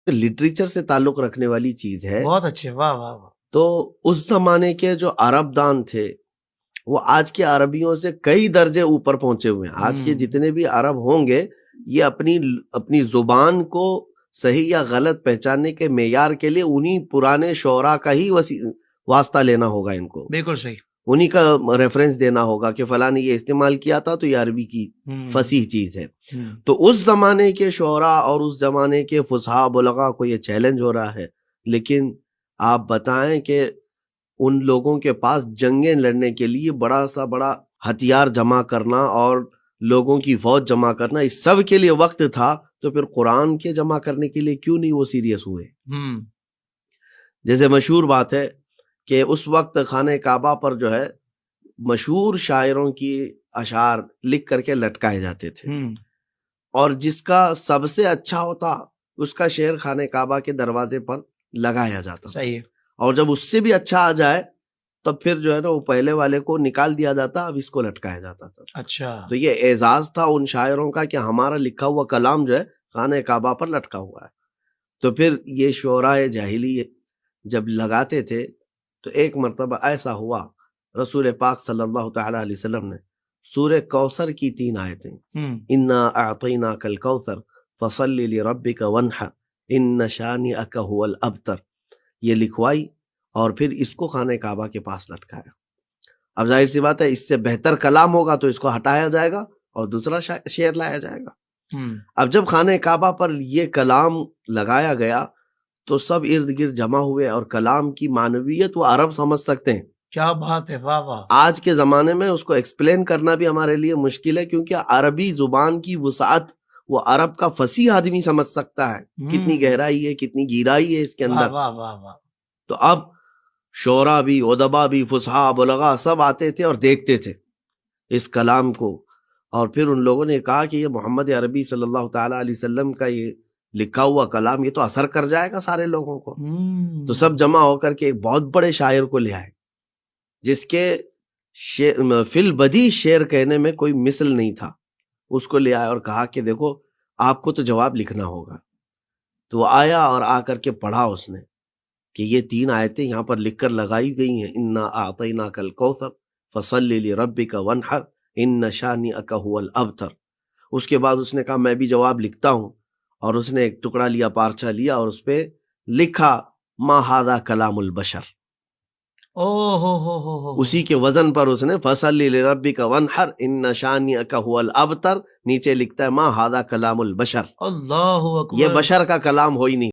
Literature سے تعلق رکھنے والی چیز ہے. بہت اچھے، واہ واہ واہ. تو اس زمانے کے جو عرب دان تھے وہ آج کے عربیوں سے کئی درجے اوپر پہنچے ہوئے ہیں. آج کے جتنے بھی عرب ہوں گے یہ اپنی زبان کو صحیح یا غلط پہچاننے کے معیار کے لیے انہی پرانے شعراء کا ہی واسطہ لینا ہوگا ان کو. بالکل صحیح. انہی کا ریفرنس دینا ہوگا کہ فلاں نے یہ استعمال کیا تھا تو یہ عربی کی فصیح چیز ہے. تو اس زمانے کے شعراء اور اس زمانے کے فصحاء بلغاء کو یہ چیلنج ہو رہا ہے. لیکن آپ بتائیں کہ ان لوگوں کے پاس جنگیں لڑنے کے لیے بڑا ہتھیار جمع کرنا اور لوگوں کی فوج جمع کرنا، اس سب کے لیے وقت تھا، تو پھر قرآن کے جمع کرنے کے لیے کیوں نہیں وہ سیریس ہوئے؟ جیسے مشہور بات ہے کہ اس وقت خانہ کعبہ پر جو ہے مشہور شاعروں کی اشعار لکھ کر کے لٹکائے جاتے تھے، اور جس کا سب سے اچھا ہوتا اس کا شعر خانہ کعبہ کے دروازے پر لگایا جاتا. صحیح. اور جب اس سے بھی اچھا آ جائے تب پھر جو ہے نا وہ پہلے والے کو نکال دیا جاتا، اب اس کو لٹکایا جاتا تھا. اچھا. تو یہ اعزاز تھا ان شاعروں کا کہ ہمارا لکھا ہوا کلام جو ہے خانہ کعبہ پر لٹکا ہوا ہے. تو پھر یہ شعراء جاہلی جب لگاتے تھے تو ایک مرتبہ ایسا ہوا، رسول پاک صلی اللہ تعالی علیہ وسلم نے سورہ کوثر کی 3 آیتیں، انا اعطیناک الکوثر فصل لربک وانحر ان شانئک هو الابتر، یہ لکھوائی اور پھر اس کو خانہ کعبہ کے پاس لٹکایا. اب ظاہر سی بات ہے اس سے بہتر کلام ہوگا تو اس کو ہٹایا جائے گا اور دوسرا شعر لایا جائے گا. اب جب خانہ کعبہ پر یہ کلام لگایا گیا تو سب ارد گرد جمع ہوئے، اور کلام کی معنویت وہ عرب سمجھ سکتے ہیں. کیا بات ہے، واہ واہ. آج کے زمانے میں اس کو ایکسپلین کرنا بھی ہمارے لیے مشکل ہے، کیونکہ عربی زبان کی وسعت وہ عرب کا فصیح آدمی سمجھ سکتا ہے، کتنی گہرائی ہے، کتنی گہرائی ہے اس کے اندر. واہ واہ واہ. تو اب شعراء بھی، ادبا بھی، فصحاء بلغاء سب آتے تھے اور دیکھتے تھے اس کلام کو، اور پھر ان لوگوں نے کہا کہ یہ محمد عربی صلی اللہ تعالی علیہ وسلم کا یہ لکھا ہوا کلام یہ تو اثر کر جائے گا سارے لوگوں کو. تو سب جمع ہو کر کے ایک بہت بڑے شاعر کو لے آئے جس کے فی البدیہہ شعر کہنے میں کوئی مثل نہیں تھا. اس کو لے آئے اور کہا کہ دیکھو آپ کو تو جواب لکھنا ہوگا. تو وہ آیا اور آ کر کے پڑھا اس نے کہ یہ 3 آیتیں یہاں پر لکھ کر لگائی گئی ہیں، انا اعطیناک الکوثر فصل لربک وانحر ان شانئک هو الابتر. اس کے بعد اس نے کہا میں بھی جواب لکھتا ہوں، اور اس نے ایک ٹکڑا لیا، پارچہ لیا، اور اس پہ لکھا ما ھذا کلام البشر. اسی کے وزن پر اس نے فصل لربک وانحر ان شانئک هو الابتر، نیچے لکھتا ہے ما ھذا کلام البشر. اللہ اکبر. یہ بشر کا کلام ہو ہی نہیں.